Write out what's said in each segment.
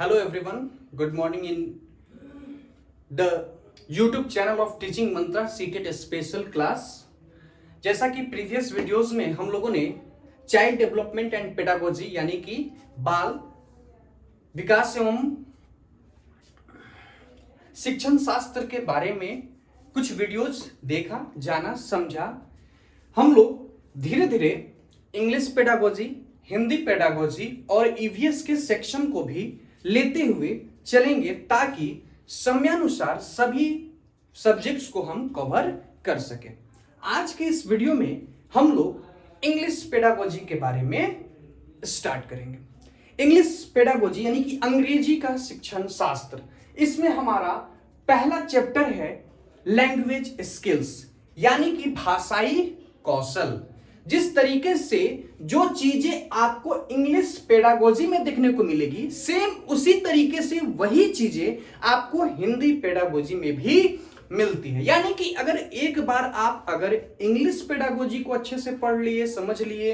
Hello everyone, good morning in the YouTube channel of Teaching Mantra CTET special class. जैसा कि previous videos में हम लोगों ने चाइल्ड डेवलपमेंट एंड पेडागोजी यानी कि बाल विकास एवं शिक्षण शास्त्र के बारे में कुछ वीडियोस देखा, जाना, समझा। हम लोग धीरे धीरे इंग्लिश पेडागोजी, हिंदी पेडागोजी और ईवीएस के सेक्शन को भी लेते हुए चलेंगे ताकि समयानुसार सभी सब्जेक्ट्स को हम कवर कर सकें। आज के इस वीडियो में हम लोग इंग्लिश पेडागोजी के बारे में स्टार्ट करेंगे। इंग्लिश पेडागोजी यानी कि अंग्रेजी का शिक्षण शास्त्र, इसमें हमारा पहला चैप्टर है लैंग्वेज स्किल्स यानी कि भाषाई कौशल। जिस तरीके से जो चीजें आपको इंग्लिश पेडागोजी में देखने को मिलेगी, सेम उसी तरीके से वही चीजें आपको हिंदी पेडागोजी में भी मिलती है। यानी कि अगर एक बार आप अगर इंग्लिश पेडागोजी को अच्छे से पढ़ लिए, समझ लिए,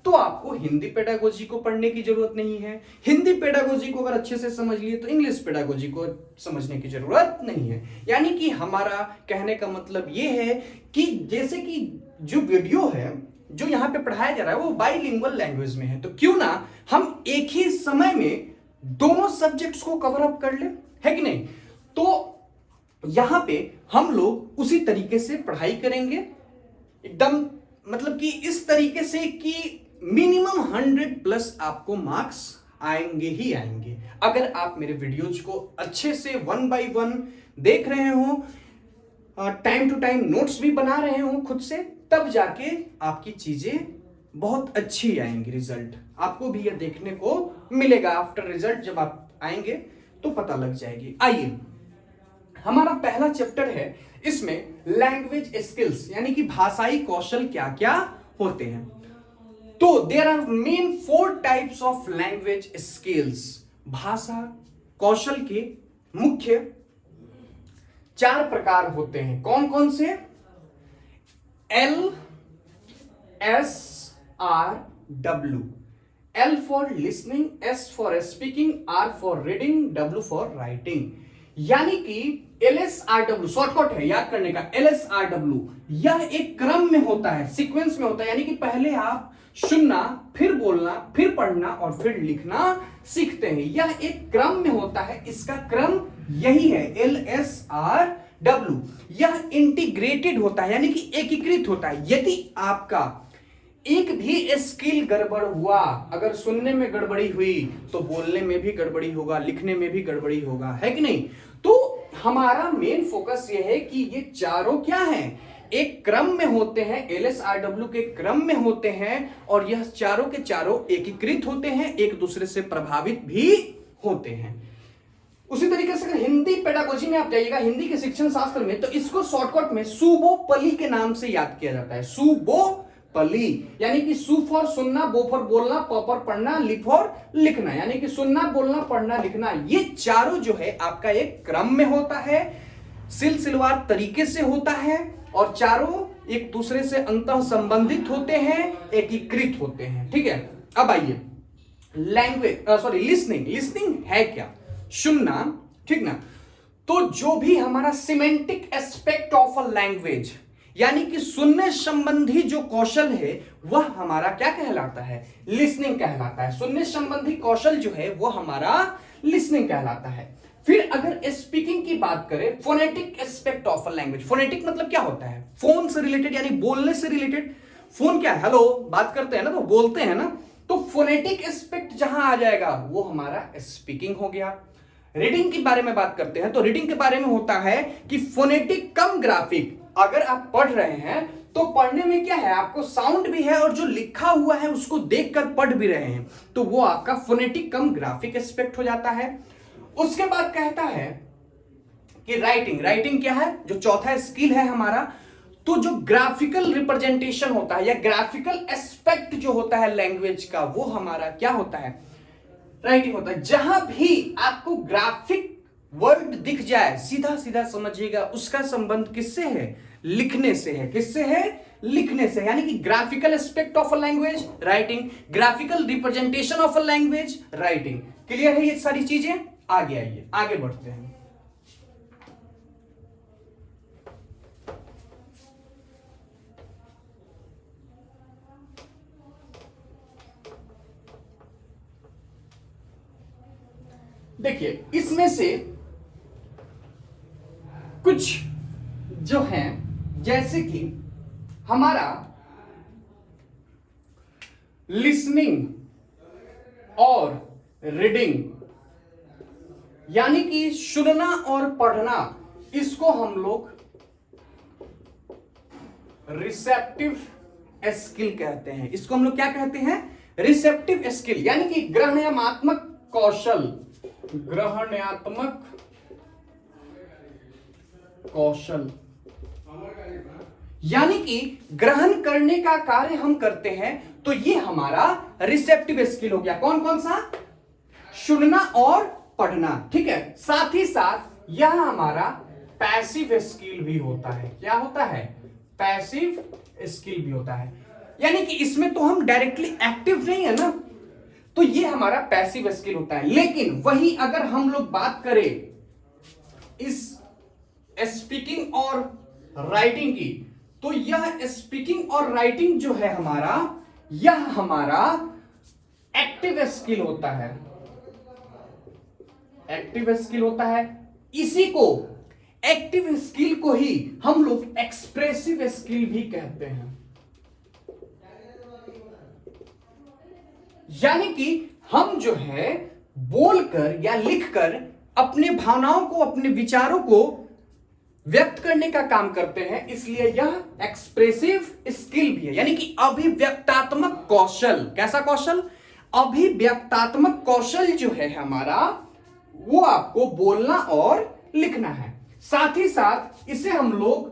तो आपको हिंदी पेडागोजी को पढ़ने की जरूरत नहीं है। हिंदी पेडागोजी को अगर अच्छे से समझ लिए तो इंग्लिश पेडागोजी को समझने की जरूरत नहीं है। यानी कि हमारा कहने का मतलब यह है कि जैसे कि जो वीडियो है, जो यहाँ पे पढ़ाया जा रहा है वो बाइलिंगुअल लैंग्वेज में है, तो क्यों ना हम एक ही समय में दोनों सब्जेक्ट्स को कवर अप कर ले, है कि नहीं। तो यहां पे हम लोग उसी तरीके से पढ़ाई करेंगे, एकदम मतलब कि इस तरीके से कि मिनिमम 100+ आपको मार्क्स आएंगे ही आएंगे अगर आप मेरे वीडियोज को अच्छे से 1 by 1 देख रहे हो, टाइम टू टाइम नोट्स भी बना रहे हो खुद से, तब जाके आपकी चीजें बहुत अच्छी आएंगी। रिजल्ट आपको भी यह देखने को मिलेगा। आफ्टर रिजल्ट जब आप आएंगे तो पता लग जाएगी। आइए, हमारा पहला चैप्टर है, इसमें लैंग्वेज स्किल्स यानी कि भाषाई कौशल क्या क्या होते हैं। तो there are main 4 types of language skills. भाषा कौशल के मुख्य 4 प्रकार होते हैं। कौन कौन से? LSRW। L for listening, S for speaking, R for reading, W for writing. यानी कि LSRW शॉर्टकट है याद करने का। LSRW यह एक क्रम में होता है, सीक्वेंस में होता है। यानी कि पहले आप सुनना, फिर बोलना, फिर पढ़ना और फिर लिखना सीखते हैं। यह एक क्रम में होता है, इसका क्रम यही है LSRW। यह इंटीग्रेटेड होता है यानी कि एकीकृत होता है। यदि आपका एक भी स्किल गड़बड़ हुआ, अगर सुनने में गड़बड़ी हुई तो बोलने में भी गड़बड़ी होगा, लिखने में भी गड़बड़ी होगा, है कि नहीं। तो हमारा मेन फोकस यह है कि ये चारों क्या हैं, एक क्रम में होते हैं, LSRW के क्रम में होते हैं और यह चारों के चारों एकीकृत होते हैं, एक दूसरे से प्रभावित भी होते हैं। उसी तरीके से अगर हिंदी पेडागोजी में आप जाइएगा, हिंदी के शिक्षण शास्त्र में, तो इसको शॉर्टकट में सुबोपली के नाम से याद किया जाता है। सुबोपली यानी कि सु फॉर सुनना, बो फॉर बोलना, प फॉर पढ़ना, लि फॉर लिखना। यानी कि सुनना, बोलना, पढ़ना, लिखना, ये चारों जो है आपका एक क्रम में होता है, सिलसिलेवार तरीके से होता है और चारों एक दूसरे से अंतः संबंधित होते हैं, एकीकृत होते हैं। ठीक है, अब आइए लिसनिंग है क्या? सुनना, ठीक ना। तो जो भी हमारा semantic aspect of a language यानी कि सुनने संबंधी जो कौशल है वह हमारा क्या कहलाता है? लिसनिंग कहलाता है। सुनने संबंधी कौशल जो है वो हमारा लिसनिंग कहलाता है। फिर अगर स्पीकिंग की बात करें, phonetic aspect of a language. Phonetic मतलब क्या होता है? फोन से रिलेटेड यानी बोलने से रिलेटेड। फोन क्या है? हेलो बात करते हैं ना, तो बोलते हैं ना। तो फोनेटिक एस्पेक्ट जहां आ जाएगा वो हमारा स्पीकिंग हो गया। रीडिंग के बारे में बात करते हैं तो रीडिंग के बारे में होता है कि फोनेटिक कम ग्राफिक। अगर आप पढ़ रहे हैं तो पढ़ने में क्या है, आपको साउंड भी है और जो लिखा हुआ है उसको देखकर पढ़ भी रहे हैं, तो वो आपका फोनेटिक कम ग्राफिक एस्पेक्ट हो जाता है। उसके बाद कहता है कि राइटिंग क्या है? जो चौथा स्किल है हमारा, तो जो ग्राफिकल रिप्रेजेंटेशन होता है या ग्राफिकल एस्पेक्ट जो होता है लैंग्वेज का, वो हमारा क्या होता है? राइटिंग होता है। जहां भी आपको ग्राफिक वर्ड दिख जाए, सीधा सीधा समझिएगा उसका संबंध किससे है? लिखने से है। किससे है? लिखने से। यानी कि graphical aspect of a language writing, graphical representation of a language writing. Clear है ये सारी चीजें? आगे आइए, आगे बढ़ते हैं। देखिए इसमें से कुछ जो हैं, जैसे कि हमारा लिसनिंग और रीडिंग, यानी कि सुनना और पढ़ना, इसको हम लोग रिसेप्टिव स्किल कहते हैं। इसको हम लोग क्या कहते हैं? रिसेप्टिव स्किल, यानी कि ग्रहणात्मक कौशल, ग्रहणात्मक कौशल, यानी कि ग्रहण करने का कार्य हम करते हैं, तो ये हमारा रिसेप्टिव स्किल हो गया। कौन कौन सा? सुनना और पढ़ना, ठीक है। साथ ही साथ यह हमारा पैसिव स्किल भी होता है। क्या होता है? पैसिव स्किल भी होता है, यानी कि इसमें तो हम डायरेक्टली एक्टिव नहीं है ना, तो ये हमारा पैसिव स्किल होता है। लेकिन वही अगर हम लोग बात करें इस स्पीकिंग और राइटिंग की, तो यह स्पीकिंग और राइटिंग जो है हमारा, यह हमारा एक्टिव स्किल होता है, एक्टिव स्किल होता है। इसी को, एक्टिव स्किल को ही हम लोग एक्सप्रेसिव स्किल भी कहते हैं। यानी कि हम जो है बोलकर या लिखकर अपने भावनाओं को, अपने विचारों को व्यक्त करने का काम करते हैं, इसलिए यह एक्सप्रेसिव स्किल भी है, यानी कि अभिव्यक्तात्मक कौशल। कैसा कौशल? अभिव्यक्तात्मक कौशल जो है हमारा, वो आपको बोलना और लिखना है। साथ ही साथ इसे हम लोग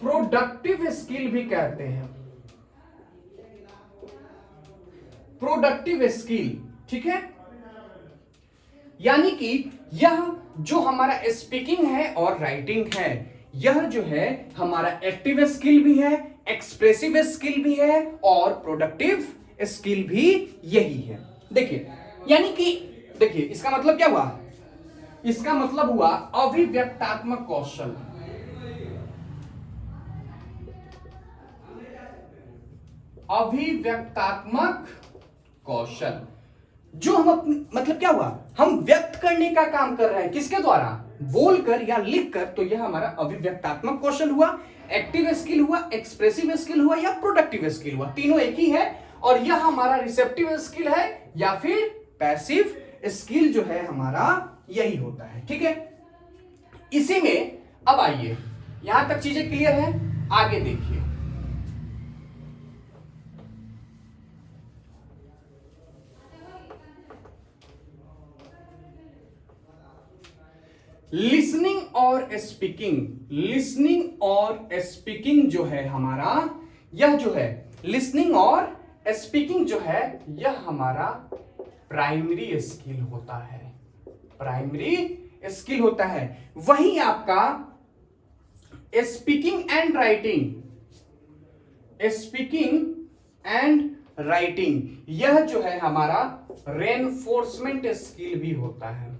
प्रोडक्टिव स्किल भी कहते हैं, प्रोडक्टिव स्किल, ठीक है। यानी कि यह जो हमारा स्पीकिंग है और राइटिंग है, यह जो है हमारा एक्टिव स्किल भी है, एक्सप्रेसिव स्किल भी है और प्रोडक्टिव स्किल भी यही है। देखिए, यानी कि देखिए इसका मतलब क्या हुआ? इसका मतलब हुआ अभिव्यक्तात्मक कौशल, अभिव्यक्तात्मक कौशल, जो हम मतलब क्या हुआ? हम व्यक्त करने का काम कर रहे हैं, किसके द्वारा? बोलकर या लिखकर, तो यह हमारा अभिव्यक्तात्मक कौशल हुआ, एक्टिव स्किल हुआ, एक्सप्रेसिव स्किल हुआ या प्रोडक्टिव स्किल हुआ। तीनों एक ही है, और यह हमारा रिसेप्टिव स्किल है या फिर पैसिव स्किल जो है हमारा, यही होता है, ठीक है। इसी में अब आइए, यहां तक चीजें क्लियर है? आगे देखिए, लिसनिंग और स्पीकिंग, लिसनिंग और स्पीकिंग जो है हमारा, यह जो है लिसनिंग और स्पीकिंग जो है, यह हमारा प्राइमरी स्किल होता है, प्राइमरी स्किल होता है। वही आपका speaking and writing, speaking and writing, यह जो है हमारा रेनफोर्समेंट स्किल भी होता है।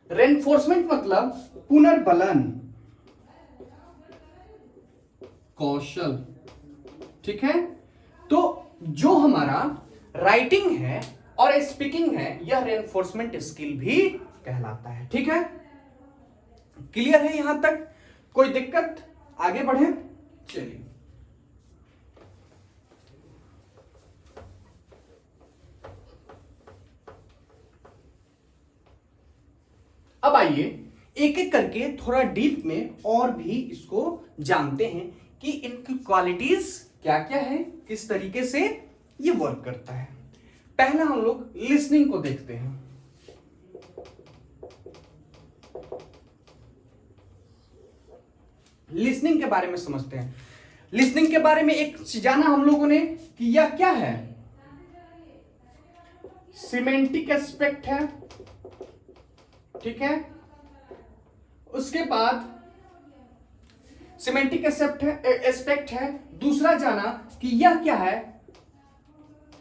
रेनफोर्समेंट मतलब पुनर्बलन कौशल, ठीक है। तो जो हमारा राइटिंग है और स्पीकिंग है, यह रेनफोर्समेंट स्किल भी कहलाता है, ठीक है। क्लियर है यहां तक? कोई दिक्कत? आगे बढ़े, चलिए। अब आइए एक एक करके थोड़ा डीप में और भी इसको जानते हैं कि इनकी क्वालिटीज क्या क्या है, किस तरीके से ये वर्क करता है। पहला हम लोग लिसनिंग को देखते हैं। लिसनिंग के बारे में समझते हैं। लिसनिंग के बारे में एक जाना हम लोगों ने कि यह क्या है? सिमेंटिक एस्पेक्ट है, ठीक है। उसके बाद सिमेंटिक एस्पेक्ट है। दूसरा जाना कि यह क्या है?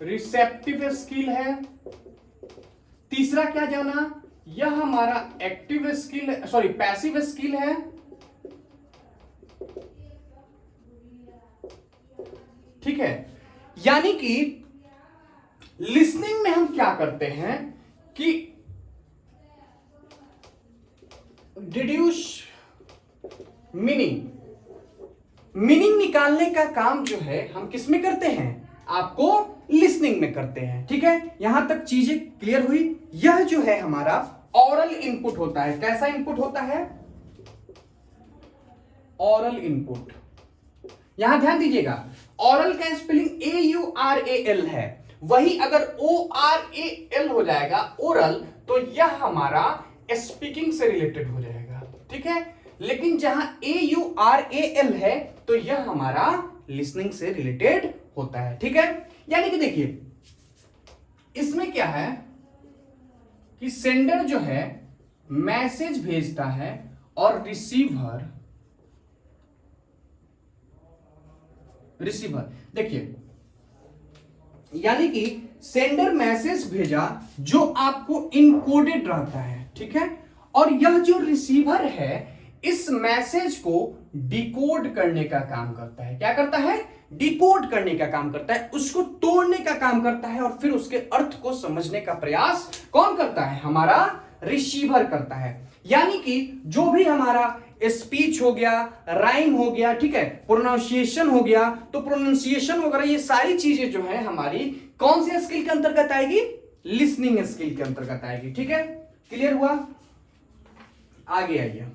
रिसेप्टिव स्किल है। तीसरा क्या जाना, यह हमारा active skill, sorry passive skill है। ठीक है, यानी कि लिसनिंग में हम क्या करते हैं कि डिड्यूस मीनिंग निकालने का काम जो है हम किस में करते हैं, आपको लिसनिंग में करते हैं। ठीक है, यहां तक चीजें क्लियर हुई। यह जो है हमारा ऑरल इनपुट होता है। कैसा इनपुट होता है, ऑरल इनपुट। यहां ध्यान दीजिएगा, ऑरल का स्पेलिंग AURAL है, वही अगर ORAL हो जाएगा ओरल, तो यह हमारा स्पीकिंग से रिलेटेड हो जाएगा। ठीक है, लेकिन जहां AURAL है तो यह हमारा लिसनिंग से रिलेटेड होता है। ठीक है, यानी कि देखिए इसमें क्या है कि सेंडर जो है मैसेज भेजता है और रिसीवर देखिए, यानी कि सेंडर मैसेज भेजा जो आपको इनकोडेड रहता है। ठीक है, और यह जो रिसीवर है इस मैसेज को डिकोड करने का काम करता है। क्या करता है, डिकोड करने का काम करता है, उसको तोड़ने का काम करता है, और फिर उसके अर्थ को समझने का प्रयास कौन करता है, हमारा रिसीवर करता है। यानी कि जो भी हमारा स्पीच हो गया, राइम हो गया, ठीक है, प्रोनाउंसिएशन हो गया, तो प्रोनाउंसिएशन वगैरह ये सारी चीजें जो है हमारी कौन से स्किल के अंतर्गत आएगी, लिसनिंग स्किल के अंतर्गत आएगी। ठीक है, क्लियर हुआ, आगे आइए।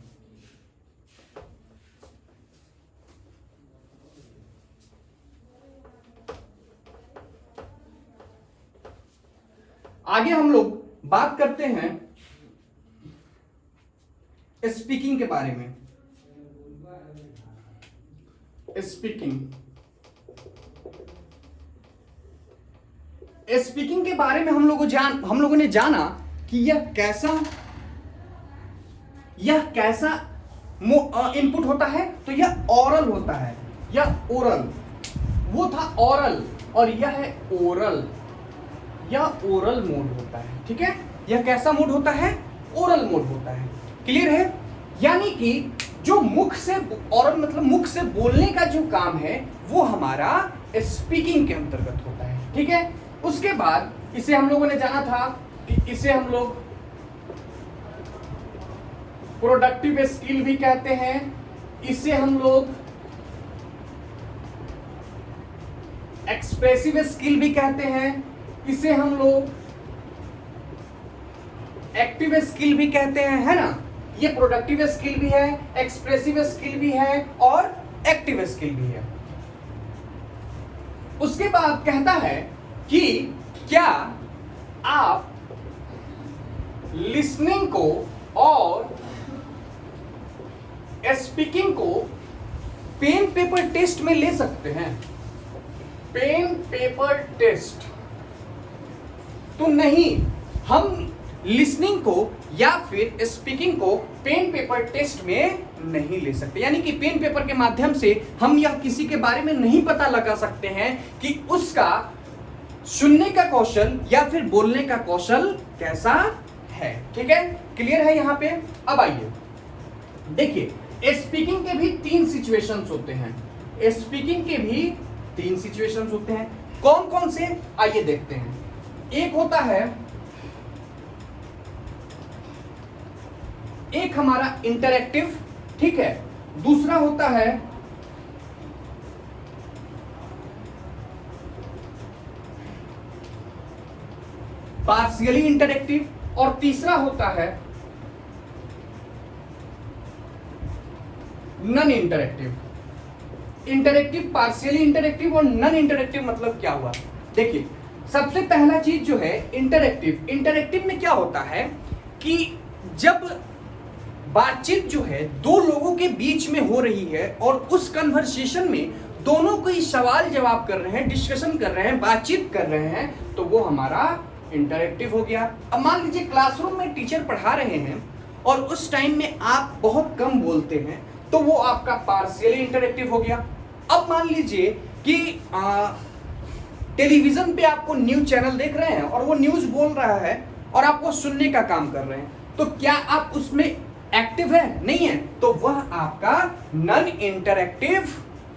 आगे हम लोग बात करते हैं स्पीकिंग के बारे में। स्पीकिंग के बारे में हम लोगों ने जाना कि यह कैसा इनपुट होता है। तो यह ओरल होता है, यह ओरल, वो था ओरल और यह है ओरल, यह ओरल मोड होता है। ठीक है, यह कैसा मोड होता है, ओरल मोड होता है। क्लियर है, यानी कि जो मुख से ओरल मतलब मुख से बोलने का जो काम है वो हमारा स्पीकिंग के अंतर्गत होता है। ठीक है, उसके बाद इसे हम लोगों ने जाना था कि इसे हम लोग प्रोडक्टिव स्किल भी कहते हैं, इसे हम लोग एक्सप्रेसिव स्किल भी कहते हैं, इसे हम लोग एक्टिव स्किल भी कहते हैं, है ना। ये प्रोडक्टिव स्किल भी है, एक्सप्रेसिव स्किल भी है और एक्टिव स्किल भी है। उसके बाद कहता है कि क्या आप लिसनिंग को और स्पीकिंग को पेन पेपर टेस्ट में ले सकते हैं। पेन पेपर टेस्ट तो नहीं, हम लिसनिंग को या फिर स्पीकिंग को पेन पेपर टेस्ट में नहीं ले सकते। यानी कि पेन पेपर के माध्यम से हम यह किसी के बारे में नहीं पता लगा सकते हैं कि उसका सुनने का कौशल या फिर बोलने का कौशल कैसा है। ठीक है, क्लियर है यहां पे। अब आइए देखिए, स्पीकिंग के भी 3 सिचुएशंस होते हैं। स्पीकिंग के भी 3 सिचुएशंस होते हैं। कौन कौन से, आइए देखते हैं। एक होता है, एक हमारा इंटरैक्टिव, ठीक है, दूसरा होता है पार्शियली इंटरैक्टिव और तीसरा होता है non interactive. Interactive, partially interactive और नॉन इंटरैक्टिव मतलब क्या हुआ, देखिए सबसे पहला चीज जो है इंटरैक्टिव। इंटरैक्टिव में क्या होता है कि जब बातचीत जो है दो लोगों के बीच में हो रही है और उस कन्वर्सेशन में दोनों कोई सवाल जवाब कर रहे हैं, डिस्कशन कर रहे हैं, बातचीत कर रहे हैं, तो वो हमारा इंटरैक्टिव हो गया। अब मान लीजिए क्लासरूम में टीचर पढ़ा रहे हैं और उस टाइम में आप बहुत कम बोलते हैं, तो वो आपका पार्शियली इंटरैक्टिव हो गया। अब मान लीजिए कि टेलीविजन पे आपको न्यूज चैनल देख रहे हैं और वो न्यूज बोल रहा है और आपको सुनने का काम कर रहे हैं, तो क्या आप उसमें एक्टिव है? नहीं है, तो वह आपका नॉन इंटरएक्टिव